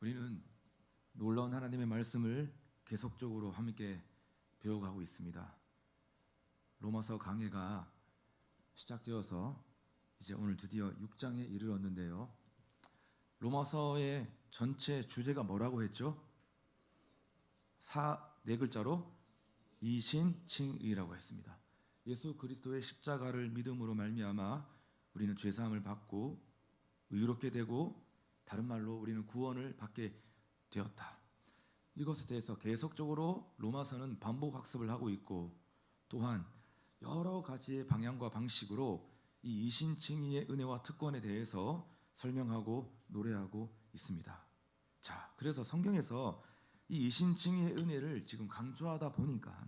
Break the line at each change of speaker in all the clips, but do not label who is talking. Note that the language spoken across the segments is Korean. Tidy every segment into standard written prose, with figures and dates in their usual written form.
우리는 놀라운 하나님의 말씀을 계속적으로 함께 배워가고 있습니다. 로마서 강해가 시작되어서 이제 오늘 드디어 6장에 이르렀는데요. 로마서의 전체 주제가 뭐라고 했죠? 네 글자로 이신칭의라고 했습니다. 예수 그리스도의 십자가를 믿음으로 말미암아 우리는 죄사함을 받고 의롭게 되고, 다른 말로 우리는 구원을 받게 되었다. 이것에 대해서 계속적으로 로마서는 반복 학습을 하고 있고, 또한 여러 가지의 방향과 방식으로 이 이신칭의의 은혜와 특권에 대해서 설명하고 노래하고 있습니다. 자, 그래서 성경에서 이 이신칭의의 은혜를 지금 강조하다 보니까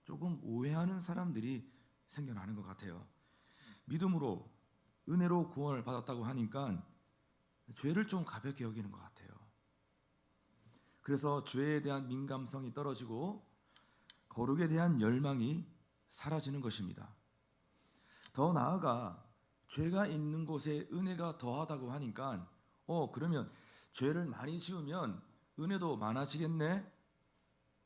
조금 오해하는 사람들이 생겨나는 것 같아요. 믿음으로 은혜로 구원을 받았다고 하니까 죄를 좀 가볍게 여기는 것 같아요. 그래서 죄에 대한 민감성이 떨어지고 거룩에 대한 열망이 사라지는 것입니다. 더 나아가 죄가 있는 곳에 은혜가 더하다고 하니까 그러면 죄를 많이 지으면 은혜도 많아지겠네?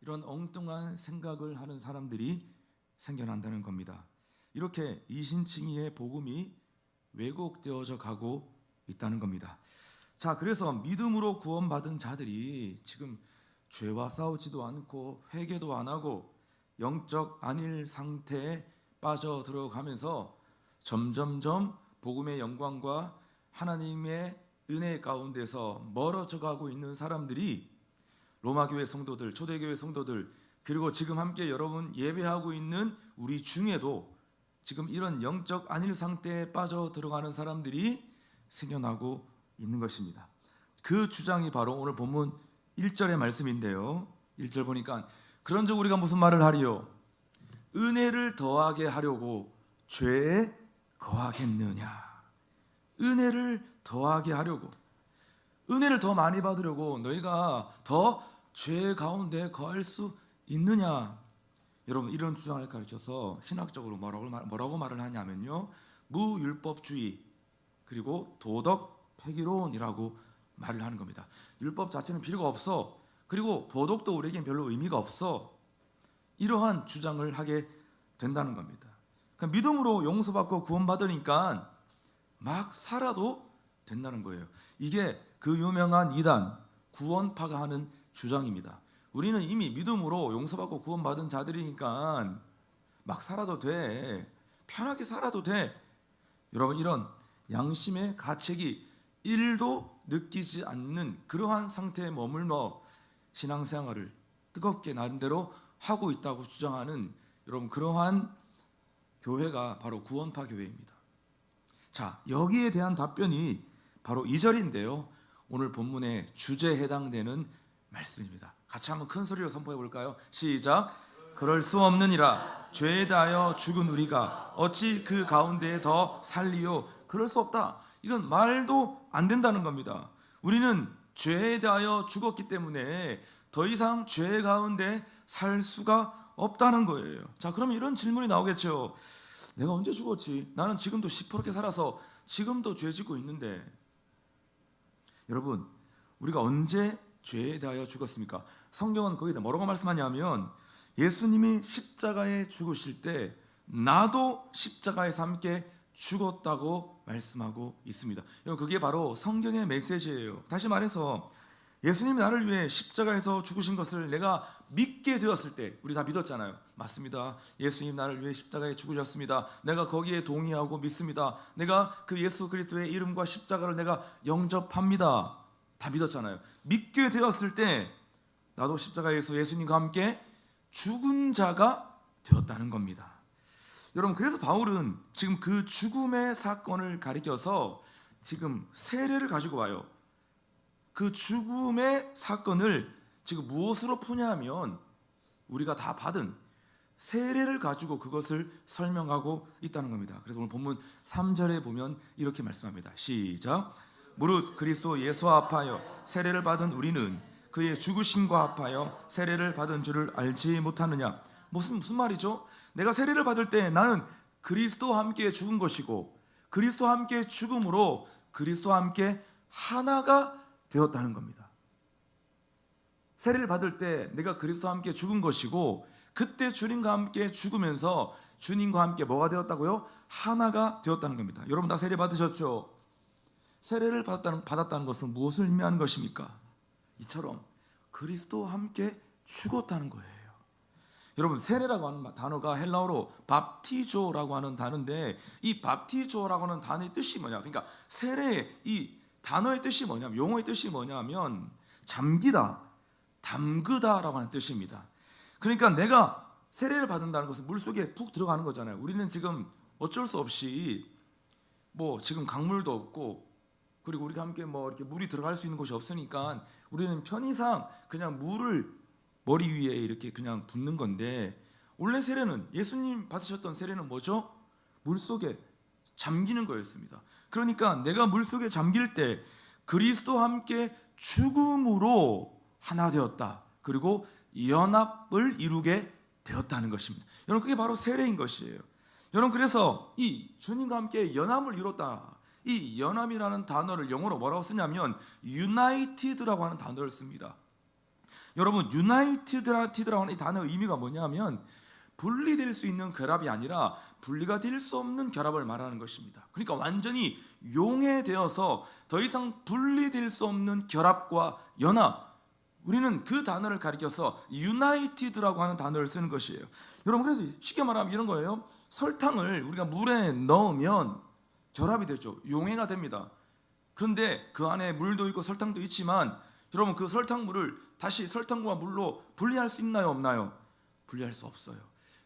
이런 엉뚱한 생각을 하는 사람들이 생겨난다는 겁니다. 이렇게 이신칭의의 복음이 왜곡되어져 가고 있다는 겁니다. 자, 그래서 믿음으로 구원받은 자들이 지금 죄와 싸우지도 않고 회개도 안 하고 영적 안일 상태에 빠져 들어가면서 점점점 복음의 영광과 하나님의 은혜 가운데서 멀어져 가고 있는 사람들이 로마교회 성도들, 초대교회 성도들, 그리고 지금 함께 여러분 예배하고 있는 우리 중에도 지금 이런 영적 안일 상태에 빠져 들어가는 사람들이 생겨나고 있는 것입니다. 그 주장이 바로 오늘 본문 1절의 말씀인데요. 1절 보니까 그런즉 우리가 무슨 말을 하리요? 은혜를 더하게 하려고 죄에 거하겠느냐? 은혜를 더하게 하려고, 은혜를 더 많이 받으려고 너희가 더 죄 가운데 거할 수 있느냐? 여러분, 이런 주장을 가르쳐서 신학적으로 뭐라고 말을 하냐면요, 무율법주의 그리고 도덕 폐기론이라고 말을 하는 겁니다. 율법 자체는 필요가 없어, 그리고 도덕도 우리에겐 별로 의미가 없어, 이러한 주장을 하게 된다는 겁니다. 그러니까 믿음으로 용서받고 구원받으니까 막 살아도 된다는 거예요. 이게 그 유명한 이단 구원파가 하는 주장입니다. 우리는 이미 믿음으로 용서받고 구원받은 자들이니까 막 살아도 돼, 편하게 살아도 돼. 여러분, 이런 양심의 가책이 1도 느끼지 않는 그러한 상태에 머물러 신앙생활을 뜨겁게 나름대로 하고 있다고 주장하는 여러분, 그러한 교회가 바로 구원파 교회입니다. 자, 여기에 대한 답변이 바로 2절인데요 오늘 본문의 주제에 해당되는 말씀입니다. 같이 한번 큰 소리로 선포해 볼까요? 시작. 그럴 수 없느니라. 죄에 대하여 죽은 우리가 어찌 그 가운데에 더 살리요? 그럴 수 없다. 이건 말도 안 된다는 겁니다. 우리는 죄에 대하여 죽었기 때문에 더 이상 죄 가운데 살 수가 없다는 거예요. 자, 그러면 이런 질문이 나오겠죠. 내가 언제 죽었지? 나는 지금도 시퍼렇게 살아서 지금도 죄 짓고 있는데. 여러분, 우리가 언제 죄에 대하여 죽었습니까? 성경은 거기다 뭐라고 말씀하냐면 예수님이 십자가에 죽으실 때 나도 십자가에서 함께 죽었다고 말씀하고 있습니다. 그게 바로 성경의 메시지예요. 다시 말해서 예수님이 나를 위해 십자가에서 죽으신 것을 내가 믿게 되었을 때, 우리 다 믿었잖아요. 맞습니다. 예수님 나를 위해 십자가에 죽으셨습니다. 내가 거기에 동의하고 믿습니다. 내가 그 예수 그리스도의 이름과 십자가를 내가 영접합니다. 다 믿었잖아요. 믿게 되었을 때 나도 십자가에서 예수님과 함께 죽은 자가 되었다는 겁니다. 여러분, 그래서 바울은 지금 그 죽음의 사건을 가리켜서 지금 세례를 가지고 와요. 그 죽음의 사건을 지금 무엇으로 푸냐면 우리가 다 받은 세례를 가지고 그것을 설명하고 있다는 겁니다. 그래서 오늘 본문 3절에 보면 이렇게 말씀합니다. 시작. 무릇 그리스도 예수와 합하여 세례를 받은 우리는 그의 죽으심과 합하여 세례를 받은 줄을 알지 못하느냐? 무슨 말이죠? 내가 세례를 받을 때 나는 그리스도와 함께 죽은 것이고 그리스도와 함께 죽음으로 그리스도와 함께 하나가 되었다는 겁니다. 세례를 받을 때 내가 그리스도와 함께 죽은 것이고, 그때 주님과 함께 죽으면서 주님과 함께 뭐가 되었다고요? 하나가 되었다는 겁니다. 여러분 다 세례 받으셨죠? 세례를 받았다는 것은 무엇을 의미하는 것입니까? 이처럼 그리스도와 함께 죽었다는 거예요. 여러분, 세례라고 하는 단어가 헬라어로 밥티조라고 하는 단어인데, 이 밥티조라고 하는 단어의 뜻이 뭐냐? 그러니까 세례의 이 단어의 뜻이 뭐냐면, 용어의 뜻이 뭐냐면 잠기다, 담그다라고 하는 뜻입니다. 그러니까 내가 세례를 받는다는 것은 물속에 푹 들어가는 거잖아요. 우리는 지금 어쩔 수 없이 지금 강물도 없고, 그리고 우리가 함께 이렇게 물이 들어갈 수 있는 곳이 없으니까 우리는 편의상 그냥 물을 머리 위에 이렇게 그냥 붓는 건데, 원래 세례는, 예수님 받으셨던 세례는 뭐죠? 물속에 잠기는 거였습니다. 그러니까 내가 물속에 잠길 때 그리스도와 함께 죽음으로 하나 되었다, 그리고 연합을 이루게 되었다는 것입니다. 여러분, 그게 바로 세례인 것이에요. 여러분, 그래서 이 주님과 함께 연합을 이뤘다, 이 연합이라는 단어를 영어로 뭐라고 쓰냐면 united라고 하는 단어를 씁니다. 여러분, united라고 하는 이 단어의 의미가 뭐냐면 분리될 수 있는 결합이 아니라 분리가 될 수 없는 결합을 말하는 것입니다. 그러니까 완전히 용해되어서 더 이상 분리될 수 없는 결합과 연합, 우리는 그 단어를 가리켜서 united라고 하는 단어를 쓰는 것이에요. 여러분, 그래서 쉽게 말하면 이런 거예요. 설탕을 우리가 물에 넣으면 결합이 되죠. 용해가 됩니다. 그런데 그 안에 물도 있고 설탕도 있지만, 여러분, 그 설탕물을 다시 설탕과 물로 분리할 수 있나요, 없나요? 분리할 수 없어요.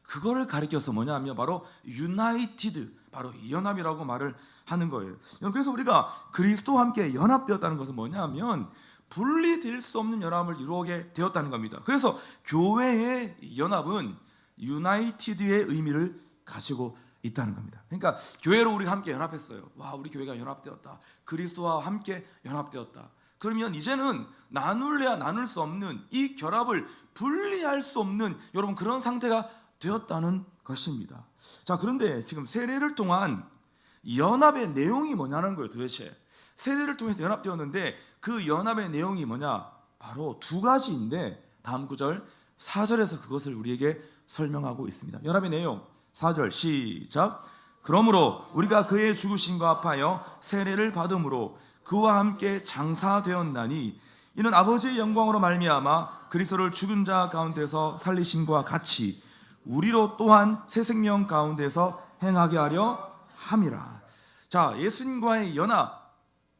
그거를 가리켜서 뭐냐면 바로 united, 바로 연합이라고 말을 하는 거예요. 그래서 우리가 그리스도와 함께 연합되었다는 것은 뭐냐면 분리될 수 없는 연합을 이루게 되었다는 겁니다. 그래서 교회의 연합은 united의 의미를 가지고 있다는 겁니다. 그러니까 교회로 우리가 함께 연합했어요. 와, 우리 교회가 연합되었다. 그리스도와 함께 연합되었다. 그러면 이제는 나눌래야 나눌 수 없는 이 결합을 분리할 수 없는, 여러분, 그런 상태가 되었다는 것입니다. 자, 그런데 지금 세례를 통한 연합의 내용이 뭐냐는 거예요. 도대체 세례를 통해서 연합되었는데 그 연합의 내용이 뭐냐? 바로 두 가지인데, 다음 구절 4절에서 그것을 우리에게 설명하고 있습니다. 연합의 내용 4절 시작. 그러므로 우리가 그의 죽으심과 합하여 세례를 받음으로 그와 함께 장사되었나니, 이는 아버지의 영광으로 말미암아 그리스도를 죽은 자 가운데서 살리심과 같이 우리로 또한 새 생명 가운데서 행하게 하려 함이라. 자, 예수님과의 연합,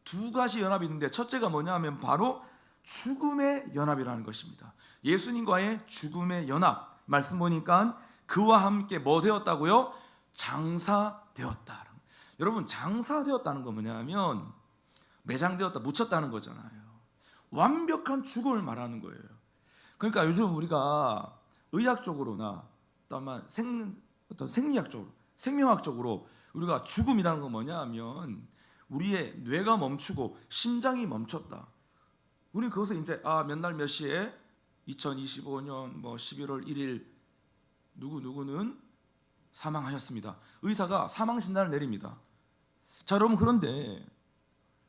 두 가지 연합이 있는데, 첫째가 뭐냐면 바로 죽음의 연합이라는 것입니다. 예수님과의 죽음의 연합, 말씀 보니까 그와 함께 뭐 되었다고요? 장사되었다. 여러분, 장사되었다는 건 뭐냐면 매장되었다, 묻혔다는 거잖아요. 완벽한 죽음을 말하는 거예요. 그러니까 요즘 우리가 의학적으로나 또한 생리학적으로, 생명학적으로 우리가 죽음이라는 건 뭐냐면 우리의 뇌가 멈추고 심장이 멈췄다. 우리는 그것을 이제 몇 날 몇 시에 2025년 11월 1일 누구는 사망하셨습니다. 의사가 사망 진단을 내립니다. 자, 여러분, 그런데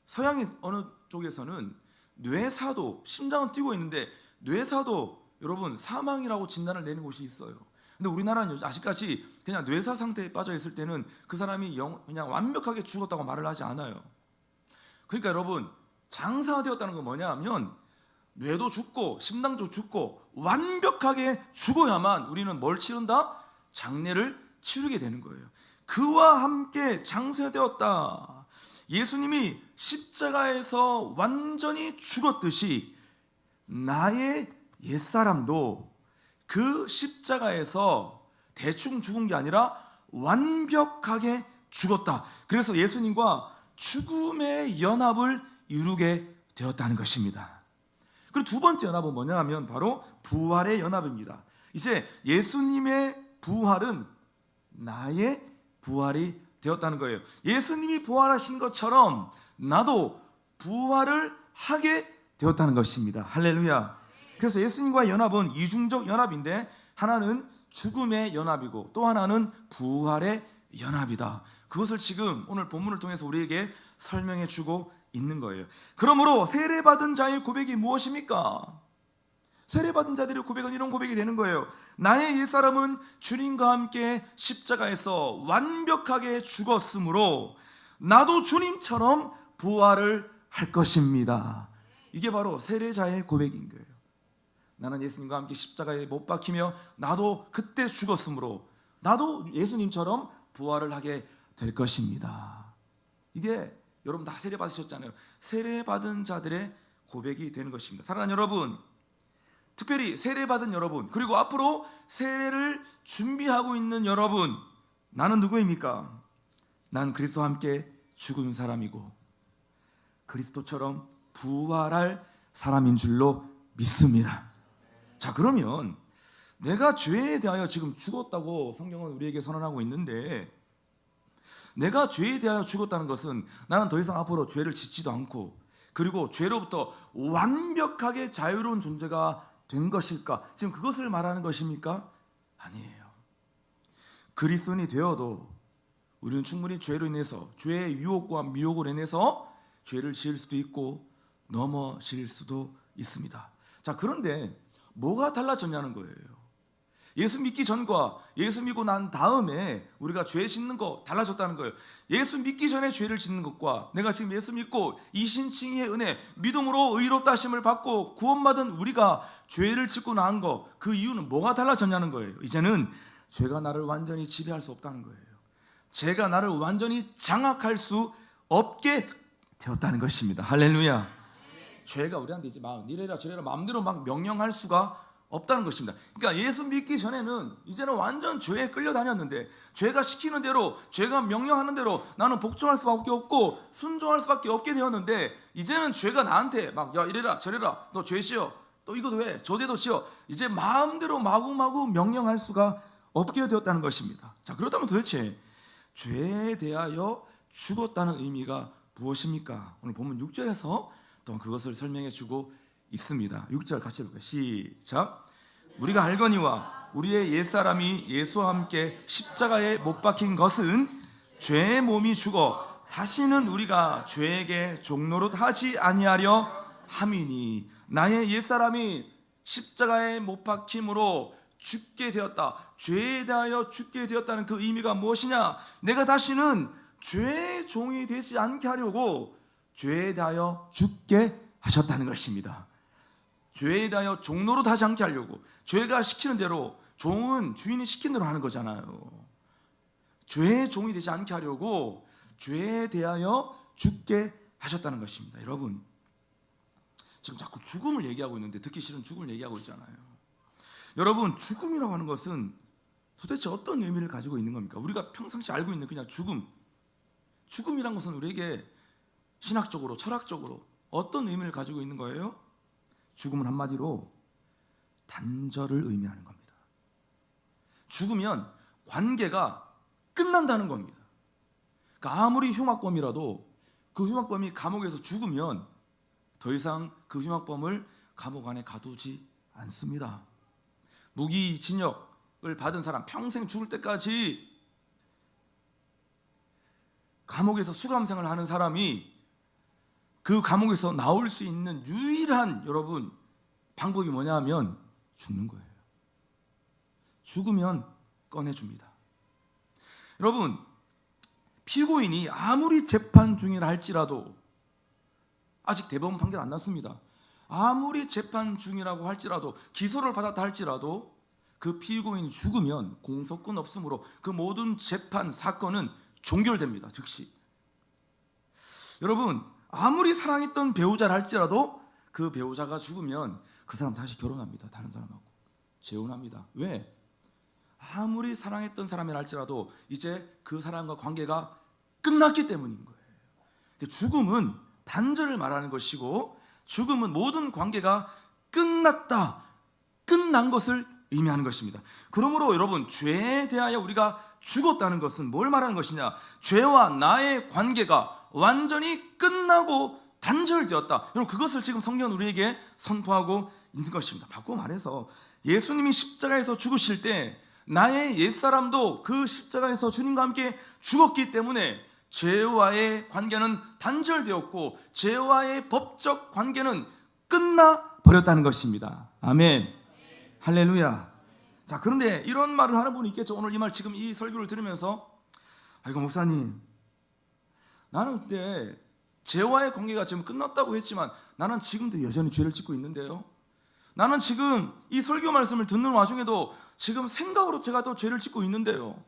서양의 어느 쪽에서는 뇌사도, 심장은 뛰고 있는데 뇌사도 여러분 사망이라고 진단을 내는 곳이 있어요. 근데 우리나라는 아직까지 그냥 뇌사 상태에 빠져 있을 때는 그 사람이 그냥 완벽하게 죽었다고 말을 하지 않아요. 그러니까 여러분, 장사되었다는 건 뭐냐면 뇌도 죽고 심장도 죽고 완벽하게 죽어야만 우리는 뭘 치른다? 장례를 치르게 되는 거예요. 그와 함께 장사되었다. 예수님이 십자가에서 완전히 죽었듯이 나의 옛사람도 그 십자가에서 대충 죽은 게 아니라 완벽하게 죽었다. 그래서 예수님과 죽음의 연합을 이루게 되었다는 것입니다. 그리고 두 번째 연합은 뭐냐 하면 바로 부활의 연합입니다. 이제 예수님의 부활은 나의 부활이 되었다는 거예요. 예수님이 부활하신 것처럼 나도 부활을 하게 되었다는 것입니다. 할렐루야. 그래서 예수님과의 연합은 이중적 연합인데, 하나는 죽음의 연합이고 또 하나는 부활의 연합이다. 그것을 지금 오늘 본문을 통해서 우리에게 설명해 주고 있는 거예요. 그러므로 세례받은 자의 고백이 무엇입니까? 세례받은 자들의 고백은 이런 고백이 되는 거예요. 나의 옛사람은 주님과 함께 십자가에서 완벽하게 죽었으므로 나도 주님처럼 부활을 할 것입니다. 이게 바로 세례자의 고백인 거예요. 나는 예수님과 함께 십자가에 못 박히며 나도 그때 죽었으므로 나도 예수님처럼 부활을 하게 될 것입니다. 이게 여러분 다 세례 받으셨잖아요. 세례 받은 자들의 고백이 되는 것입니다. 사랑하는 여러분, 특별히 세례 받은 여러분, 그리고 앞으로 세례를 준비하고 있는 여러분, 나는 누구입니까? 나는 그리스도와 함께 죽은 사람이고 그리스도처럼 부활할 사람인 줄로 믿습니다. 자, 그러면 내가 죄에 대하여 지금 죽었다고 성경은 우리에게 선언하고 있는데, 내가 죄에 대하여 죽었다는 것은 나는 더 이상 앞으로 죄를 짓지도 않고 그리고 죄로부터 완벽하게 자유로운 존재가 된 것일까? 지금 그것을 말하는 것입니까? 아니에요. 그리스도인이 되어도 우리는 충분히 죄로 인해서, 죄의 유혹과 미혹으로 인해서 죄를 지을 수도 있고 넘어질 수도 있습니다. 자, 그런데 뭐가 달라졌냐는 거예요. 예수 믿기 전과 예수 믿고 난 다음에 우리가 죄 짓는 거 달라졌다는 거예요. 예수 믿기 전에 죄를 짓는 것과 내가 지금 예수 믿고 이신칭의의 은혜, 믿음으로 의롭다 하심을 받고 구원받은 우리가 죄를 짓고 난 거, 그 이유는 뭐가 달라졌냐는 거예요. 이제는 죄가 나를 완전히 지배할 수 없다는 거예요. 죄가 나를 완전히 장악할 수 없게 되었다는 것입니다. 할렐루야. 죄가 우리한테 이제 막 이래라 저래라 마음대로 막 명령할 수가 없다는 것입니다. 그러니까 예수 믿기 전에는 이제는 완전 죄에 끌려다녔는데, 죄가 시키는 대로, 죄가 명령하는 대로 나는 복종할 수밖에 없고 순종할 수밖에 없게 되었는데, 이제는 죄가 나한테 막 야 이래라 저래라, 너 죄 지어, 또 이것도 해, 저 죄도 지어, 이제 마음대로 마구마구 명령할 수가 없게 되었다는 것입니다. 자, 그렇다면 도대체 죄에 대하여 죽었다는 의미가 무엇입니까? 오늘 본문 6절에서 또 그것을 설명해 주고 있습니다. 6절 같이 읽을까요? 시작. 우리가 알거니와 우리의 옛사람이 예수와 함께 십자가에 못 박힌 것은 죄의 몸이 죽어 다시는 우리가 죄에게 종노릇 하지 아니하려 함이니, 나의 옛사람이 십자가에 못 박힘으로 죽게 되었다. 죄에 대하여 죽게 되었다는 그 의미가 무엇이냐? 내가 다시는 죄의 종이 되지 않게 하려고 죄에 대하여 죽게 하셨다는 것입니다. 죄에 대하여 종노릇 하지 않게 하려고, 죄가 시키는 대로, 종은 주인이 시킨 대로 하는 거잖아요. 죄의 종이 되지 않게 하려고 죄에 대하여 죽게 하셨다는 것입니다. 여러분, 지금 자꾸 죽음을 얘기하고 있는데 듣기 싫은 죽음을 얘기하고 있잖아요. 여러분, 죽음이라고 하는 것은 도대체 어떤 의미를 가지고 있는 겁니까? 우리가 평상시 알고 있는 그냥 죽음이란 것은 우리에게 신학적으로, 철학적으로 어떤 의미를 가지고 있는 거예요? 죽음은 한마디로 단절을 의미하는 겁니다. 죽으면 관계가 끝난다는 겁니다. 그러니까 아무리 흉악범이라도 그 흉악범이 감옥에서 죽으면 더 이상 그 흉악범을 감옥 안에 가두지 않습니다. 무기징역을 받은 사람, 평생 죽을 때까지 감옥에서 수감생활을 하는 사람이 그 감옥에서 나올 수 있는 유일한 여러분 방법이 뭐냐면 죽는 거예요. 죽으면 꺼내줍니다. 여러분, 피고인이 아무리 재판 중이라 할지라도, 아직 대법원 판결 안 났습니다. 아무리 재판 중이라고 할지라도, 기소를 받았다 할지라도 그 피고인이 죽으면 공소권 없으므로 그 모든 재판 사건은 종결됩니다. 즉시. 여러분, 아무리 사랑했던 배우자를 할지라도 그 배우자가 죽으면 그 사람 다시 결혼합니다. 다른 사람하고 재혼합니다. 왜? 아무리 사랑했던 사람이라 할지라도 이제 그 사람과 관계가 끝났기 때문인 거예요. 죽음은 단절을 말하는 것이고, 죽음은 모든 관계가 끝났다, 끝난 것을 의미하는 것입니다. 그러므로 여러분, 죄에 대하여 우리가 죽었다는 것은 뭘 말하는 것이냐? 죄와 나의 관계가 완전히 끝나고 단절되었다. 여러분, 그것을 지금 성경은 우리에게 선포하고 있는 것입니다. 바꾸어 말해서 예수님이 십자가에서 죽으실 때 나의 옛사람도 그 십자가에서 주님과 함께 죽었기 때문에 죄와의 관계는 단절되었고 죄와의 법적 관계는 끝나 버렸다는 것입니다. 아멘. 할렐루야. 자, 그런데 이런 말을 하는 분이 있겠죠. 오늘 이 말, 지금 이 설교를 들으면서, 아이고 목사님, 나는 그때 죄와의 관계가 지금 끝났다고 했지만 나는 지금도 여전히 죄를 짓고 있는데요. 나는 지금 이 설교 말씀을 듣는 와중에도 지금 생각으로 제가 또 죄를 짓고 있는데요.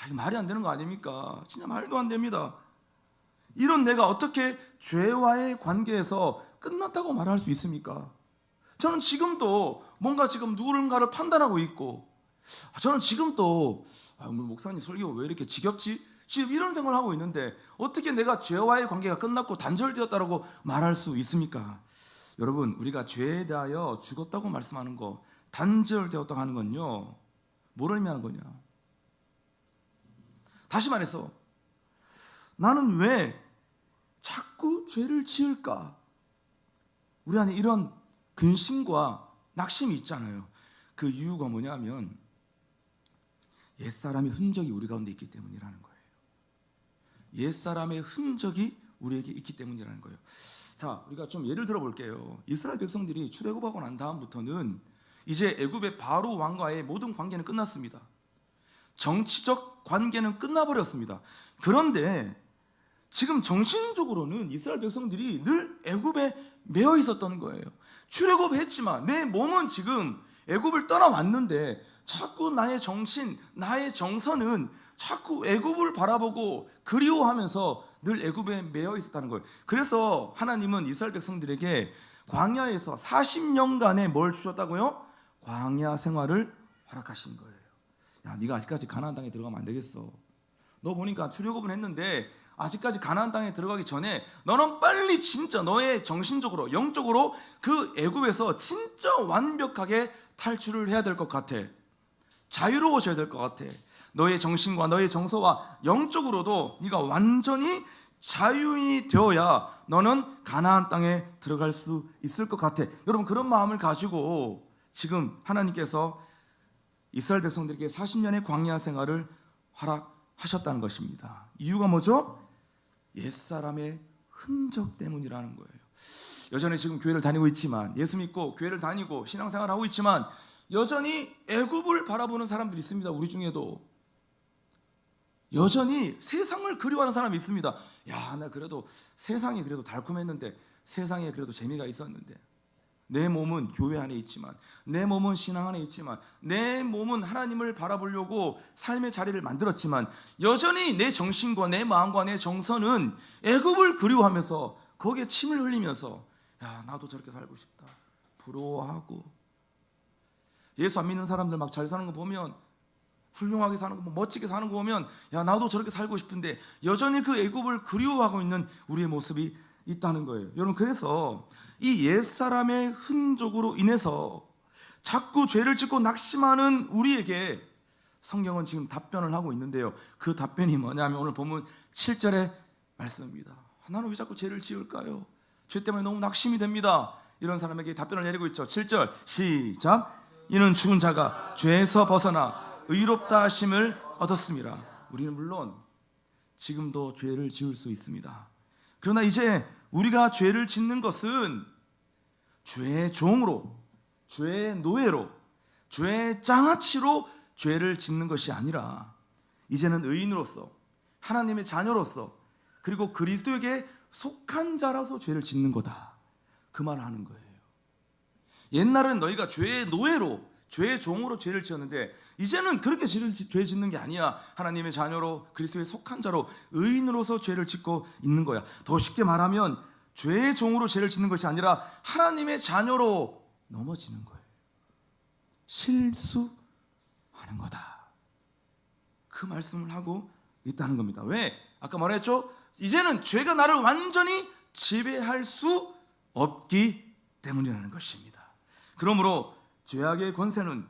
이거 말이 안 되는 거 아닙니까? 진짜 말도 안 됩니다. 이런 내가 어떻게 죄와의 관계에서 끝났다고 말할 수 있습니까? 저는 지금도 뭔가 지금 누군가를 판단하고 있고, 저는 지금도 목사님 설교 왜 이렇게 지겹지? 지금 이런 생각을 하고 있는데 어떻게 내가 죄와의 관계가 끝났고 단절되었다고 말할 수 있습니까? 여러분, 우리가 죄에 대하여 죽었다고 말씀하는 거, 단절되었다고 하는 건요, 뭐를 의미하는 거냐? 다시 말해서 나는 왜 자꾸 죄를 지을까? 우리 안에 이런 근심과 낙심이 있잖아요. 그 이유가 뭐냐면 옛사람의 흔적이 우리 가운데 있기 때문이라는 거예요. 옛사람의 흔적이 우리에게 있기 때문이라는 거예요. 자, 우리가 좀 예를 들어 볼게요. 이스라엘 백성들이 출애굽하고 난 다음부터는 이제 애굽의 바로 왕과의 모든 관계는 끝났습니다. 정치적 관계는 끝나버렸습니다. 그런데 지금 정신적으로는 이스라엘 백성들이 늘 애굽에 매여 있었던 거예요. 출애굽했지만 내 몸은 지금 애굽을 떠나왔는데 자꾸 나의 정신, 나의 정서는 자꾸 애굽을 바라보고 그리워하면서 늘 애굽에 매여 있었다는 거예요. 그래서 하나님은 이스라엘 백성들에게 광야에서 40년간의 뭘 주셨다고요? 광야 생활을 허락하신 거예요. 야, 네가 아직까지 가나안 땅에 들어가면 안 되겠어. 너 보니까 출애굽은 했는데 아직까지 가나안 땅에 들어가기 전에 너는 빨리 진짜 너의 정신적으로, 영적으로 그 애굽에서 진짜 완벽하게 탈출을 해야 될 것 같아. 자유로워져야 될 것 같아. 너의 정신과 너의 정서와 영적으로도 네가 완전히 자유인이 되어야 너는 가나안 땅에 들어갈 수 있을 것 같아. 여러분, 그런 마음을 가지고 지금 하나님께서 이스라엘 백성들에게 40년의 광야 생활을 허락하셨다는 것입니다. 이유가 뭐죠? 옛사람의 흔적 때문이라는 거예요. 여전히 지금 교회를 다니고 있지만, 예수 믿고 교회를 다니고 신앙생활을 하고 있지만 여전히 애굽을 바라보는 사람들이 있습니다. 우리 중에도 여전히 세상을 그리워하는 사람이 있습니다. 야, 나 그래도 세상이 그래도 달콤했는데, 세상에 그래도 재미가 있었는데, 내 몸은 교회 안에 있지만, 내 몸은 신앙 안에 있지만, 내 몸은 하나님을 바라보려고 삶의 자리를 만들었지만 여전히 내 정신과 내 마음과 내 정서는 애굽을 그리워하면서 거기에 침을 흘리면서, 야, 나도 저렇게 살고 싶다, 부러워하고. 예수 안 믿는 사람들 막 잘 사는 거 보면, 훌륭하게 사는 거, 멋지게 사는 거 보면, 야, 나도 저렇게 살고 싶은데 여전히 그 애굽을 그리워하고 있는 우리의 모습이 있다는 거예요. 여러분, 그래서 이 옛사람의 흔적으로 인해서 자꾸 죄를 짓고 낙심하는 우리에게 성경은 지금 답변을 하고 있는데요. 그 답변이 뭐냐면 오늘 본문 7절의 말씀입니다. 나는 왜 자꾸 죄를 지을까요? 죄 때문에 너무 낙심이 됩니다. 이런 사람에게 답변을 내리고 있죠. 7절 시작. 이는 죽은 자가 죄에서 벗어나 의롭다 하심을 얻었습니다. 우리는 물론 지금도 죄를 지을 수 있습니다. 그러나 이제 우리가 죄를 짓는 것은 죄의 종으로, 죄의 노예로, 죄의 장아찌로 죄를 짓는 것이 아니라 이제는 의인으로서, 하나님의 자녀로서, 그리고 그리스도에게 속한 자라서 죄를 짓는 거다, 그 말을 하는 거예요. 옛날에는 너희가 죄의 노예로, 죄의 종으로 죄를 지었는데 이제는 그렇게 죄 짓는 게 아니야. 하나님의 자녀로, 그리스도에 속한 자로, 의인으로서 죄를 짓고 있는 거야. 더 쉽게 말하면 죄의 종으로 죄를 짓는 것이 아니라 하나님의 자녀로 넘어지는 거예요. 실수하는 거다, 그 말씀을 하고 있다는 겁니다. 왜? 아까 말했죠? 이제는 죄가 나를 완전히 지배할 수 없기 때문이라는 것입니다. 그러므로 죄악의 권세는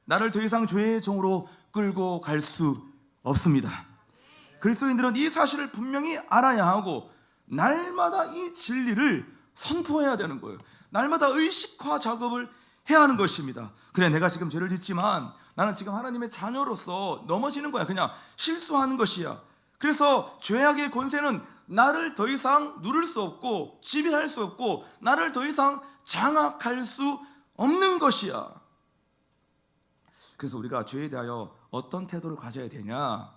나를 더 이상 죄의 종으로 끌고 갈 수 없습니다. 그리스도인들은 이 사실을 분명히 알아야 하고 날마다 이 진리를 선포해야 되는 거예요. 날마다 의식화 작업을 해야 하는 것입니다. 그래, 내가 지금 죄를 짓지만 나는 지금 하나님의 자녀로서 넘어지는 거야. 그냥 실수하는 것이야. 그래서 죄악의 권세는 나를 더 이상 누를 수 없고 지배할 수 없고 나를 더 이상 장악할 수 없는 것이야. 그래서 우리가 죄에 대하여 어떤 태도를 가져야 되냐,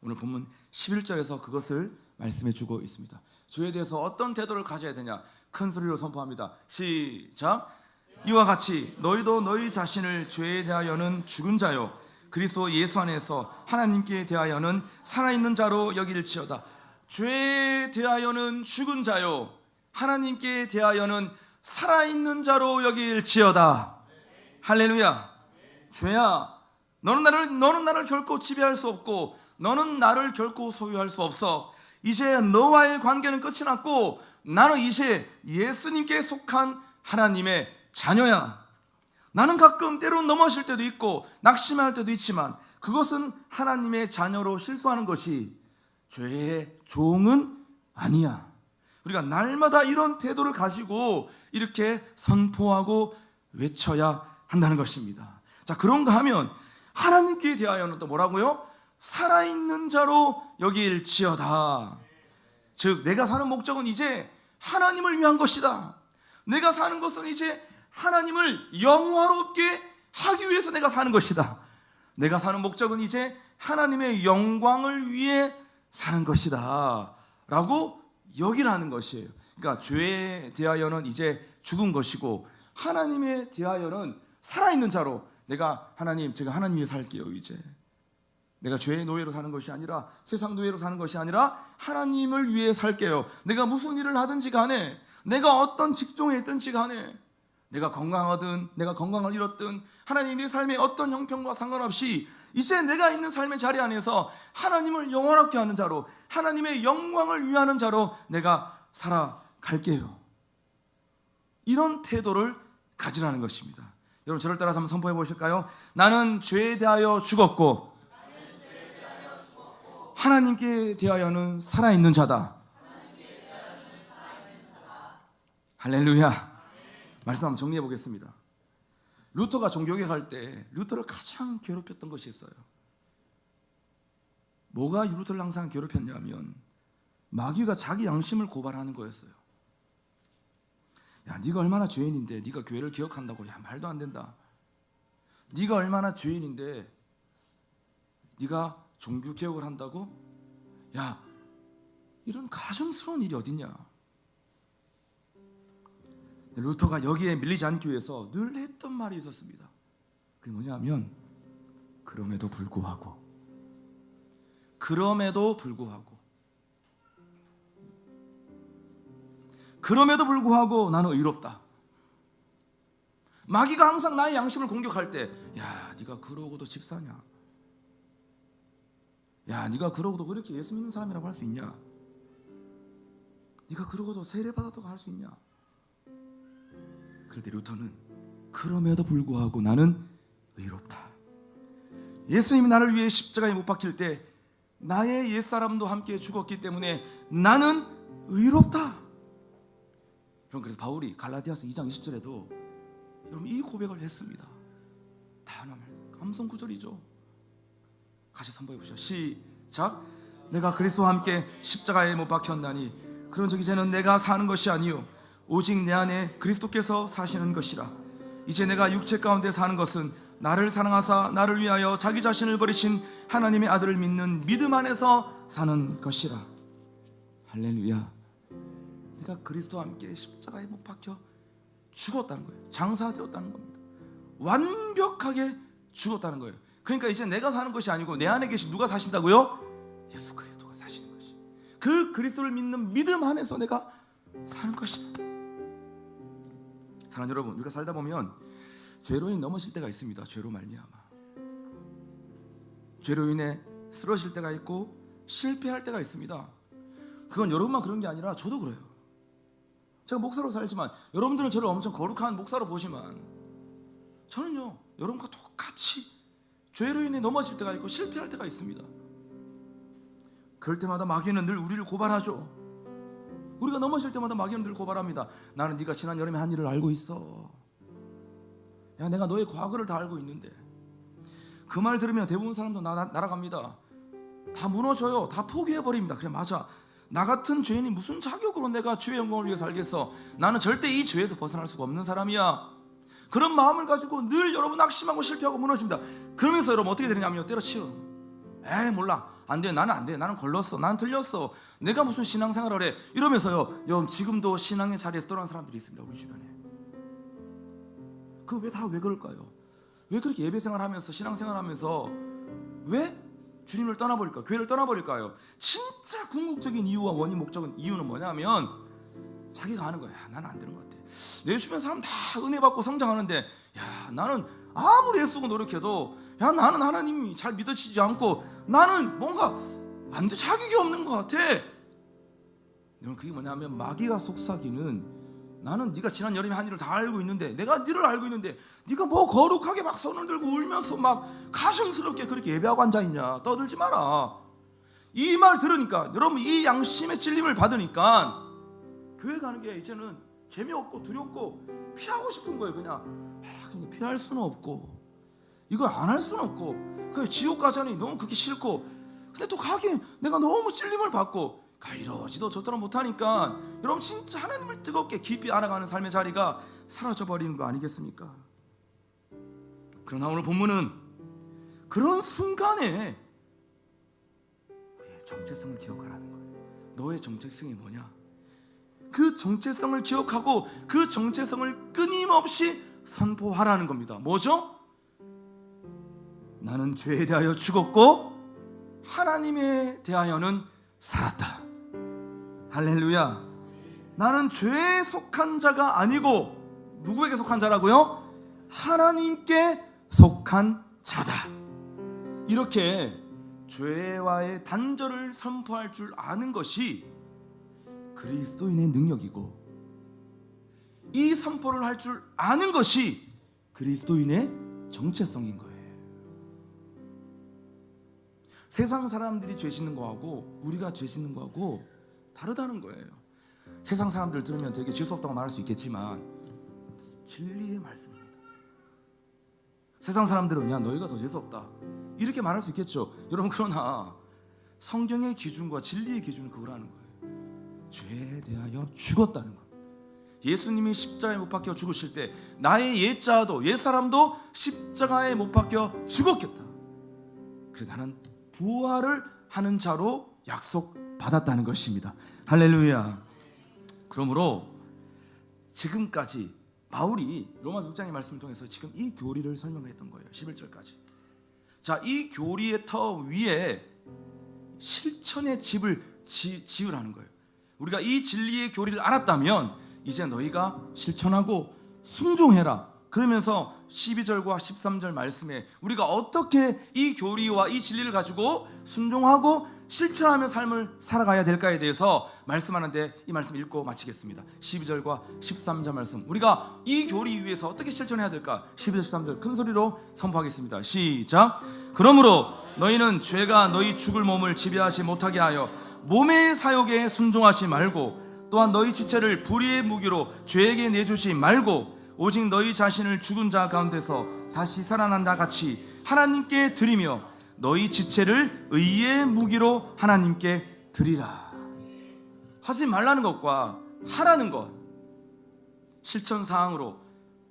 오늘 본문 11절에서 그것을 말씀해 주고 있습니다. 죄에 대해서 어떤 태도를 가져야 되냐, 큰 소리로 선포합니다. 시작. 이와 같이 너희도 너희 자신을 죄에 대하여는 죽은 자요 그리스도 예수 안에서 하나님께 대하여는 살아있는 자로 여길지어다. 죄에 대하여는 죽은 자요 하나님께 대하여는 살아있는 자로 여길지어다. 할렐루야. 죄야, 너는 나를 결코 지배할 수 없고 너는 나를 결코 소유할 수 없어. 이제 너와의 관계는 끝이 났고 나는 이제 예수님께 속한 하나님의 자녀야. 나는 가끔 때론 넘어질 때도 있고 낙심할 때도 있지만 그것은 하나님의 자녀로 실수하는 것이 죄의 종은 아니야. 우리가 날마다 이런 태도를 가지고 이렇게 선포하고 외쳐야 한다는 것입니다. 자, 그런가 하면 하나님께 대하여는 또 뭐라고요? 살아있는 자로 여길지어다. 즉 내가 사는 목적은 이제 하나님을 위한 것이다. 내가 사는 것은 이제 하나님을 영화롭게 하기 위해서 내가 사는 것이다. 내가 사는 목적은 이제 하나님의 영광을 위해 사는 것이다 라고 여기라는 것이에요. 그러니까 죄에 대하여는 이제 죽은 것이고 하나님에 대하여는 살아있는 자로 내가 제가 하나님 위해 살게요. 이제 내가 죄의 노예로 사는 것이 아니라 세상 노예로 사는 것이 아니라 하나님을 위해 살게요. 내가 무슨 일을 하든지 간에 내가 어떤 직종에 있든지 간에 내가 건강하든 내가 건강을 잃었든 하나님의 삶의 어떤 형편과 상관없이 이제 내가 있는 삶의 자리 안에서 하나님을 영원하게 하는 자로 하나님의 영광을 위하는 자로 내가 살아갈게요. 이런 태도를 가지라는 것입니다. 여러분 저를 따라서 한번 선포해 보실까요? 나는 죄에 대하여 죽었고 하나님께 대하여는 살아있는 자다. 할렐루야. 말씀 한번 정리해 보겠습니다. 루터가 종교개 갈 때 루터를 가장 괴롭혔던 것이 있어요. 뭐가 루터를 항상 괴롭혔냐면 마귀가 자기 양심을 고발하는 거였어요. 야, 네가 얼마나 죄인인데 네가 교회를 기억한다고? 야, 말도 안 된다. 네가 얼마나 죄인인데 네가 종교 개혁을 한다고? 야, 이런 가증스러운 일이 어딨냐. 루터가 여기에 밀리지 않기 위해서 늘 했던 말이 있었습니다. 그게 뭐냐면 그럼에도 불구하고 나는 의롭다. 마귀가 항상 나의 양심을 공격할 때, 야, 네가 그러고도 집사냐? 야, 네가 그러고도 그렇게 예수 믿는 사람이라고 할 수 있냐? 네가 그러고도 세례받았다고 할 수 있냐? 그럴 때 루터는 그럼에도 불구하고 나는 의롭다. 예수님이 나를 위해 십자가에 못 박힐 때 나의 옛사람도 함께 죽었기 때문에 나는 의롭다. 그래서 바울이 갈라디아서 2장 20절에도 여러분 이 고백을 했습니다. 단어말 감성 구절이죠. 같이 선포해 보시죠. 시작. 내가 그리스도와 함께 십자가에 못 박혔나니 그런즉 이제는 내가 사는 것이 아니요 오직 내 안에 그리스도께서 사시는 것이라. 이제 내가 육체 가운데 사는 것은 나를 사랑하사 나를 위하여 자기 자신을 버리신 하나님의 아들을 믿는 믿음 안에서 사는 것이라. 할렐루야. 내가 그리스도와 함께 십자가에 못 박혀 죽었다는 거예요. 장사되었다는 겁니다. 완벽하게 죽었다는 거예요. 그러니까 이제 내가 사는 것이 아니고 내 안에 계신 누가 사신다고요? 예수 그리스도가 사시는 것이. 그 그리스도를 믿는 믿음 안에서 내가 사는 것이다. 사랑하는 여러분, 우리가 살다 보면 죄로 인해 넘어질 때가 있습니다. 죄로 말미암아 죄로 인해 쓰러질 때가 있고 실패할 때가 있습니다. 그건 여러분만 그런 게 아니라 저도 그래요. 제가 목사로 살지만 여러분들은 저를 엄청 거룩한 목사로 보지만 저는요 여러분과 똑같이 죄로 인해 넘어질 때가 있고 실패할 때가 있습니다. 그럴 때마다 마귀는 늘 우리를 고발하죠. 우리가 넘어질 때마다 마귀는 늘 고발합니다. 나는 네가 지난 여름에 한 일을 알고 있어. 야, 내가 너의 과거를 다 알고 있는데. 그 말 들으면 대부분 사람도 날아갑니다. 다 무너져요. 다 포기해버립니다. 그래, 맞아, 나 같은 죄인이 무슨 자격으로 내가 주의 영광을 위해서 살겠어. 나는 절대 이 죄에서 벗어날 수가 없는 사람이야. 그런 마음을 가지고 늘 여러분 낙심하고 실패하고 무너집니다. 그러면서 여러분 어떻게 되느냐면 때려치워. 에이 몰라, 안돼, 나는 안돼, 나는 걸렀어, 나는 틀렸어, 내가 무슨 신앙생활을 해, 이러면서요 여러분 지금도 신앙의 자리에서 떠난 사람들이 있습니다. 우리 주변에. 그 왜 그럴까요? 왜 그렇게 예배생활하면서 신앙생활하면서 왜 주님을 떠나버릴까요? 교회를 떠나버릴까요? 진짜 궁극적인 이유와 원인, 목적은, 이유는 뭐냐면 자기가 아는 거야. 나는 안 되는 것 같아. 내 주변 사람 다 은혜 받고 성장하는데, 야, 나는 아무리 애쓰고 노력해도, 야, 나는 하나님이 잘 믿어지지 않고, 나는 뭔가 안 돼, 자격이 없는 것 같아. 여러분, 그게 뭐냐면 마귀가 속삭이는, 나는 네가 지난 여름에 한 일을 다 알고 있는데, 내가 너를 알고 있는데 네가 뭐 거룩하게 막 손을 들고 울면서 막 가증스럽게 그렇게 예배하고 앉아있냐, 떠들지 마라. 이 말 들으니까, 여러분 이 양심의 찔림을 받으니까 교회 가는 게 이제는 재미없고 두렵고 피하고 싶은 거예요. 그냥 피할 수는 없고 이걸 안 할 수는 없고, 그 지옥 가자니 너무 그게 싫고, 근데 또 가긴 내가 너무 찔림을 받고 이러지도 저토록 못하니까 여러분 진짜 하나님을 뜨겁게 깊이 알아가는 삶의 자리가 사라져버리는 거 아니겠습니까? 그러나 오늘 본문은 그런 순간에 우리의 정체성을 기억하라는 거예요. 너의 정체성이 뭐냐? 그 정체성을 기억하고 그 정체성을 끊임없이 선포하라는 겁니다. 뭐죠? 나는 죄에 대하여 죽었고 하나님에 대하여는 살았다. 할렐루야. 나는 죄에 속한 자가 아니고 누구에게 속한 자라고요? 하나님께 속한 자다. 이렇게 죄와의 단절을 선포할 줄 아는 것이 그리스도인의 능력이고, 이 선포를 할 줄 아는 것이 그리스도인의 정체성인 거예요. 세상 사람들이 죄 짓는 거하고 우리가 죄 짓는 거하고 다르다는 거예요. 세상 사람들 들으면 되게 죄송하다고 말할 수 있겠지만 진리의 말씀입니다. 세상 사람들은 야, 너희가 더 죄송하다 이렇게 말할 수 있겠죠. 여러분, 그러나 성경의 기준과 진리의 기준은 그거라는 거예요. 죄에 대하여 죽었다는 것. 예수님이 십자가에 못 박혀 죽으실 때 나의 옛자도 옛사람도 십자가에 못 박혀 죽었겠다. 그래, 나는 부활을 하는 자로 약속받았다는 것입니다. 할렐루야. 그러므로 지금까지 바울이 로마서 6장의 말씀을 통해서 지금 이 교리를 설명했던 거예요. 11절까지. 자, 이 교리의 터 위에 실천의 집을 지으라는 거예요. 우리가 이 진리의 교리를 알았다면 이제 너희가 실천하고 순종해라. 그러면서 12절과 13절 말씀에 우리가 어떻게 이 교리와 이 진리를 가지고 순종하고 실천하며 삶을 살아가야 될까에 대해서 말씀하는데, 이 말씀 읽고 마치겠습니다. 12절과 13절 말씀, 우리가 이 교리 위에서 어떻게 실천해야 될까? 12절 13절 큰 소리로 선포하겠습니다. 시작. 그러므로 너희는 죄가 너희 죽을 몸을 지배하지 못하게 하여 몸의 사욕에 순종하지 말고, 또한 너희 지체를 불의의 무기로 죄에게 내주지 말고, 오직 너희 자신을 죽은 자 가운데서 다시 살아난 자 같이 하나님께 드리며 너희 지체를 의의 무기로 하나님께 드리라. 하지 말라는 것과 하라는 것, 실천사항으로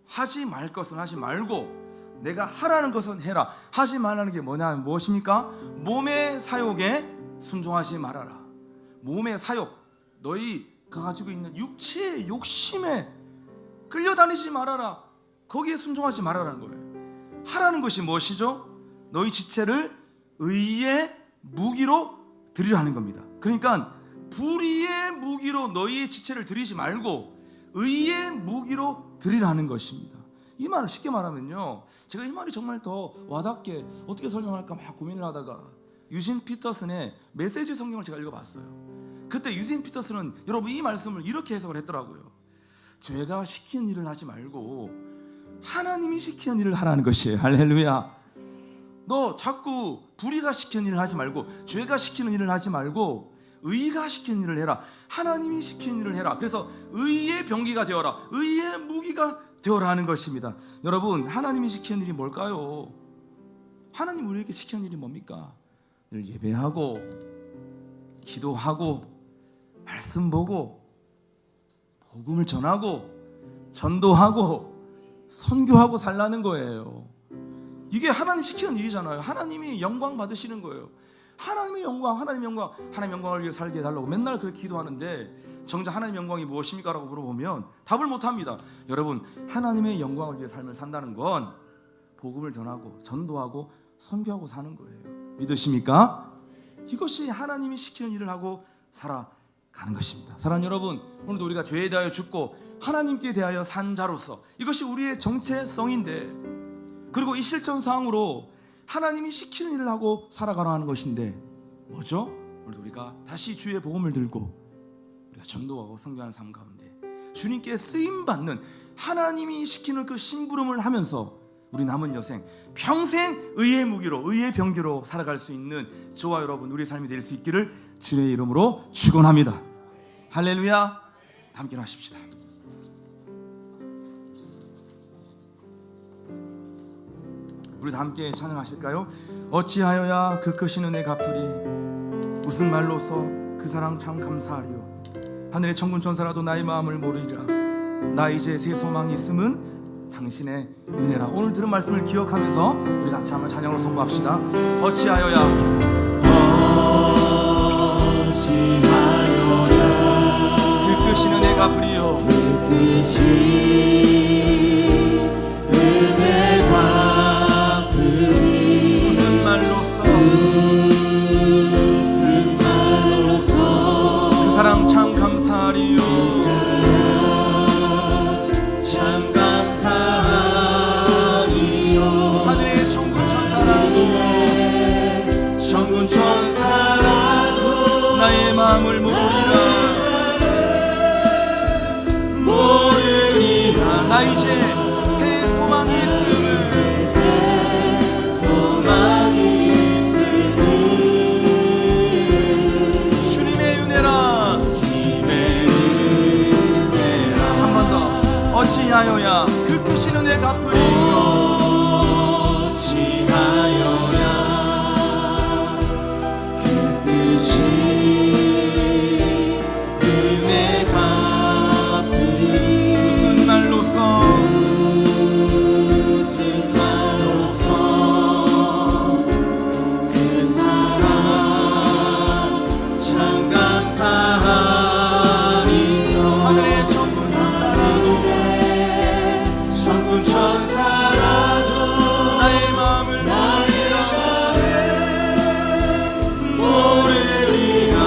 하지 말 것은 하지 말고 내가 하라는 것은 해라. 하지 말라는 게 뭐냐면 무엇입니까? 몸의 사욕에 순종하지 말아라. 몸의 사욕, 너희가 가지고 있는 육체의 욕심에 끌려다니지 말아라. 거기에 순종하지 말아라는 거예요. 하라는 것이 무엇이죠? 너희 지체를 의의 무기로 드리라는 겁니다. 그러니까 불의의 무기로 너희의 지체를 드리지 말고 의의 무기로 드리라는 것입니다. 이 말을 쉽게 말하면요, 제가 이 말이 정말 더 와닿게 어떻게 설명할까 막 고민을 하다가 유진 피터슨의 메시지 성경을 제가 읽어봤어요. 그때 유진 피터슨은 여러분 이 말씀을 이렇게 해석을 했더라고요. 죄가 시키는 일을 하지 말고 하나님이 시키는 일을 하라는 것이에요. 할렐루야. 너 자꾸 불의가 시키는 일을 하지 말고, 죄가 시키는 일을 하지 말고 의가 시키는 일을 해라. 하나님이 시키는 일을 해라. 그래서 의의 병기가 되어라. 의의 무기가 되어라 하는 것입니다. 여러분, 하나님이 시키는 일이 뭘까요? 하나님 우리에게 시키는 일이 뭡니까? 늘 예배하고 기도하고 말씀 보고 복음을 전하고 전도하고 선교하고 살라는 거예요. 이게 하나님 시키는 일이잖아요. 하나님이 영광 받으시는 거예요. 하나님의 영광, 하나님의 영광, 하나님의 영광을 위해 살게 해달라고 맨날 그렇게 기도하는데 정작 하나님의 영광이 무엇입니까? 라고 물어보면 답을 못합니다. 여러분, 하나님의 영광을 위해 삶을 산다는 건 복음을 전하고 전도하고 선교하고 사는 거예요. 믿으십니까? 이것이 하나님이 시키는 일을 하고 살아가는 것입니다. 사랑하는 여러분, 오늘도 우리가 죄에 대하여 죽고 하나님께 대하여 산 자로서 이것이 우리의 정체성인데, 그리고 이 실천사항으로 하나님이 시키는 일을 하고 살아가라 하는 것인데 뭐죠? 오늘 우리가 다시 주의 복음을 들고 우리가 전도하고 선교하는 삶 가운데 주님께 쓰임받는 하나님이 시키는 그 심부름을 하면서 우리 남은 여생 평생 의의 무기로 의의 병기로 살아갈 수 있는 저와 여러분 우리의 삶이 될 수 있기를 주의 이름으로 축원합니다. 할렐루야. 함께 하십시다. 우리 다 함께 찬양하실까요? 어찌하여야 그 크신 은혜 갚으리, 무슨 말로서 그 사랑 참 감사하리요. 하늘의 천군 천사라도 나의 마음을 모르리라. 나 이제 새 소망이 있음은 당신의 은혜라. 오늘 들은 말씀을 기억하면서 우리 같이 한번 찬양으로 선포합시다. 어찌하여야 그 크신 은혜 갚으리요. 그 크신 은혜 갚으리. 무슨 말로서 그 사랑 참 감사하리요. 참 감사하리요. 하늘의 천군 천사라도 나의 마음을 모르리라. 나 이제 새 소망이 있음을 주님의 은혜라. 한 번 더. 어찌하여야 그 크신 은혜 갚으리. 어찌하여야 그 크신 은혜 갚으리. 무슨 말로서 그 사랑 참 감사하리요. 하늘의 천군 천사라도 나의 마음을 모르리라.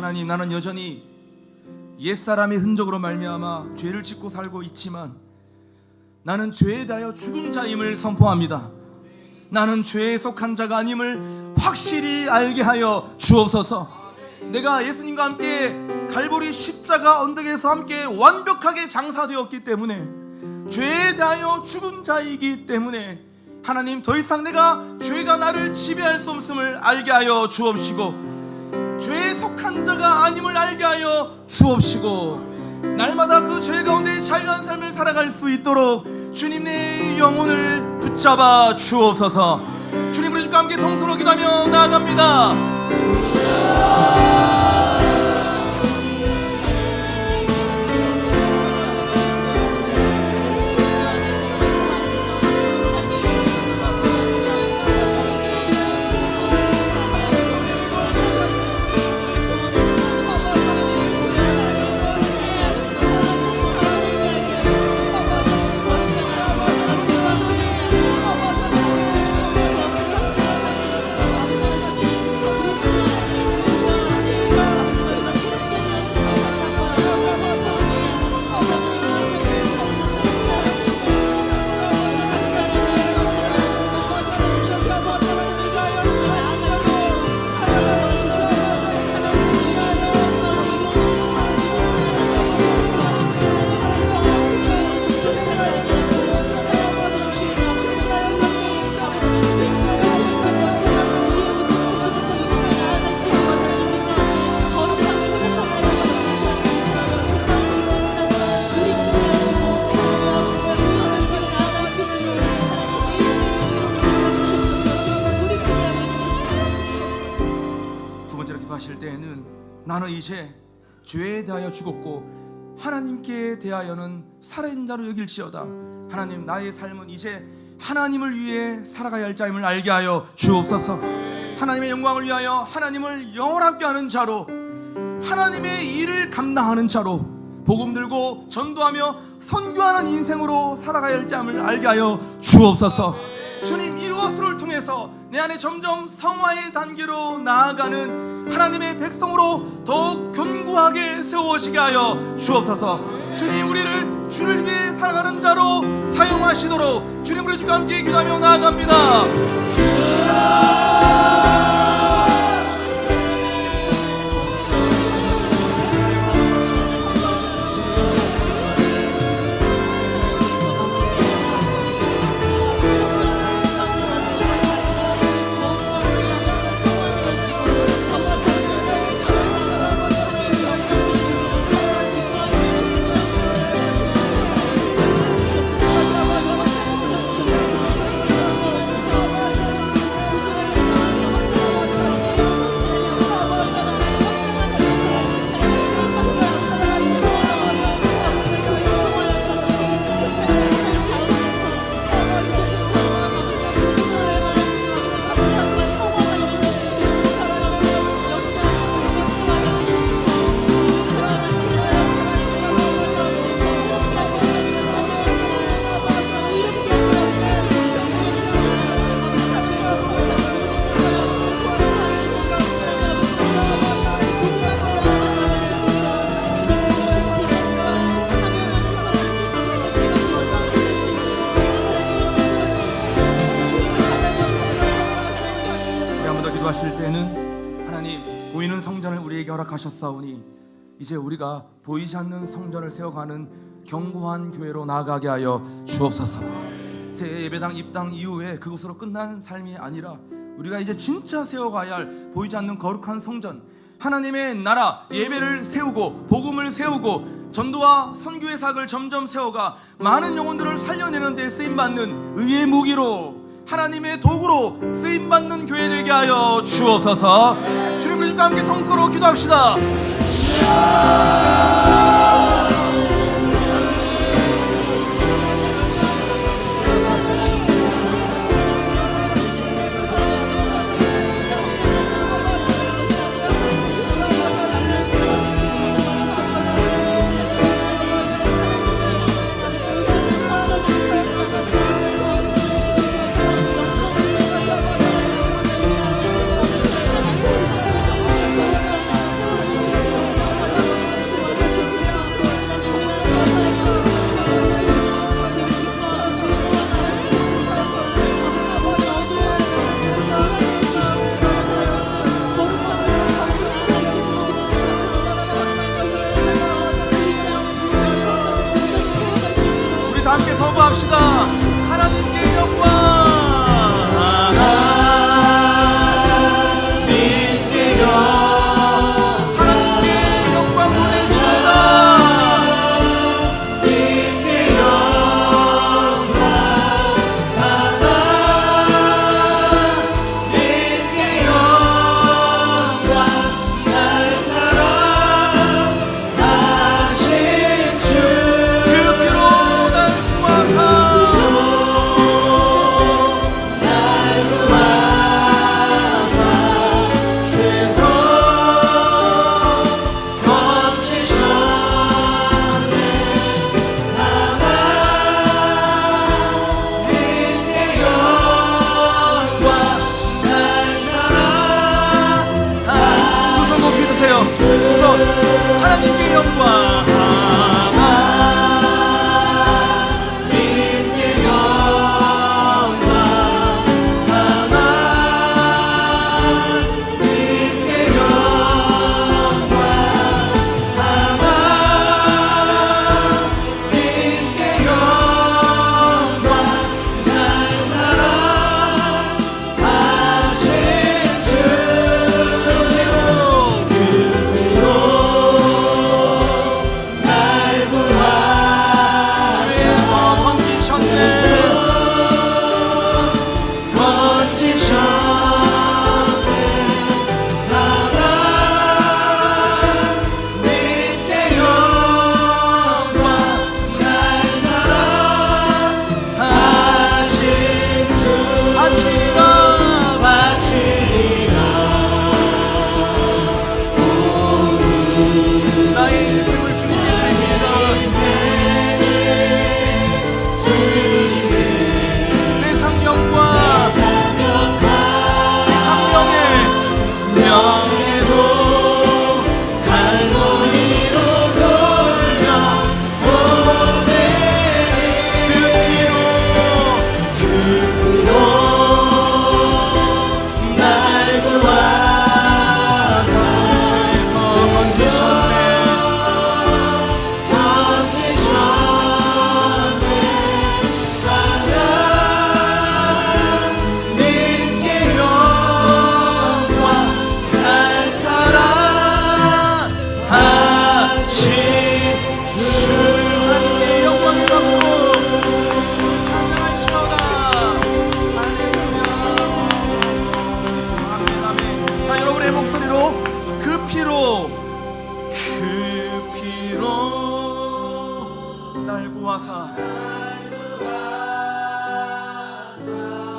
하나님, 나는 여전히 옛사람의 흔적으로 말미암아 죄를 짓고 살고 있지만 나는 죄에 대하여 죽은 자임을 선포합니다. 나는 죄에 속한 자가 아님을 확실히 알게 하여 주옵소서. 내가 예수님과 함께 갈보리 십자가 언덕에서 함께 완벽하게 장사되었기 때문에, 죄에 대하여 죽은 자이기 때문에 하나님, 더 이상 내가 죄가 나를 지배할 수 없음을 알게 하여 주옵시고, 죄에 속한 자가 아님을 알게 하여 주옵시고, 날마다 그 죄 가운데 자유한 삶을 살아갈 수 있도록 주님 내 영혼을 붙잡아 주옵소서. 주님, 우리 주님과 함께 통성으로 기도하며 나아갑니다. 하실 때에는 나는 이제 죄에 대하여 죽었고 하나님께 대하여는 살아있는 자로 여길지어다. 하나님, 나의 삶은 이제 하나님을 위해 살아가야 할 자임을 알게 하여 주옵소서. 하나님의 영광을 위하여 하나님을 영원하게 하는 자로, 하나님의 일을 감당하는 자로, 복음 들고 전도하며 선교하는 인생으로 살아가야 할 자임을 알게 하여 주옵소서. 주님, 이것을 통해서 내 안에 점점 성화의 단계로 나아가는 하나님의 백성으로 더욱 견고하게 세워지게 하여 주옵소서. 주님, 우리를 주를 위해 살아가는 자로 사용하시도록 주님, 우리 주님과 함께 기도하며 나아갑니다. 하실 때는 하나님, 보이는 성전을 우리에게 허락하셨사오니 이제 우리가 보이지 않는 성전을 세워가는 견고한 교회로 나아가게 하여 주옵소서. 새 예배당 입당 이후에 그것으로 끝난 삶이 아니라 우리가 이제 진짜 세워가야 할 보이지 않는 거룩한 성전, 하나님의 나라 예배를 세우고 복음을 세우고 전도와 선교의 사역을 점점 세워가 많은 영혼들을 살려내는 데 쓰임받는 의의 무기로, 하나님의 도구로 쓰임받는 교회 되게 하여 주옵소서. 주님, 우리과 함께 통성으로 기도합시다.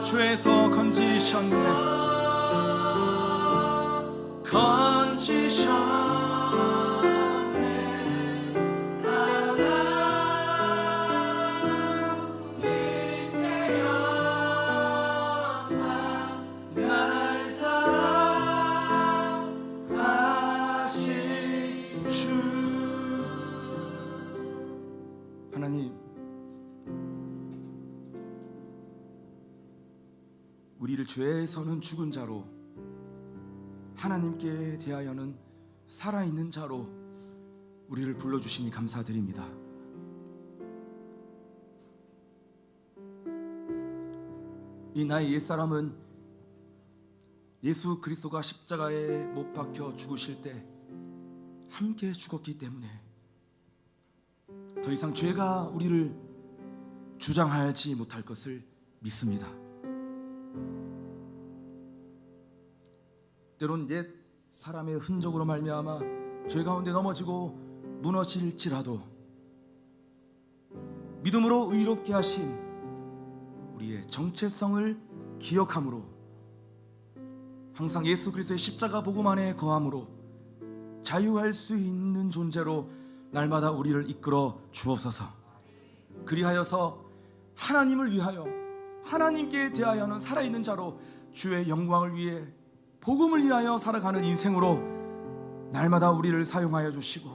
죄에서 건지셨네. 날 사랑하신 주. 하나님, 우리를 죄에서는 죽은 자로, 하나님께 대하여는 살아있는 자로 우리를 불러주시니 감사드립니다. 이 나의 옛사람은 예수 그리스도가 십자가에 못 박혀 죽으실 때 함께 죽었기 때문에 더 이상 죄가 우리를 주장하지 못할 것을 믿습니다. 때론 옛 사람의 흔적으로 말미암아 죄 가운데 넘어지고 무너질지라도 믿음으로 의롭게 하신 우리의 정체성을 기억함으로, 항상 예수 그리스도의 십자가 복음 안에 거함으로 자유할 수 있는 존재로 날마다 우리를 이끌어 주옵소서. 그리하여서 하나님을 위하여, 하나님께 대하여는 살아있는 자로 주의 영광을 위해 복음을 위하여 살아가는 인생으로 날마다 우리를 사용하여 주시고,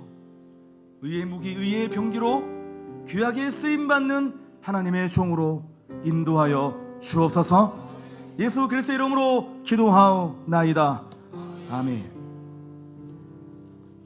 의의 무기, 의의 병기로 귀하게 쓰임받는 하나님의 종으로 인도하여 주옵소서. 예수 그리스도의 이름으로 기도하옵나이다. 아멘.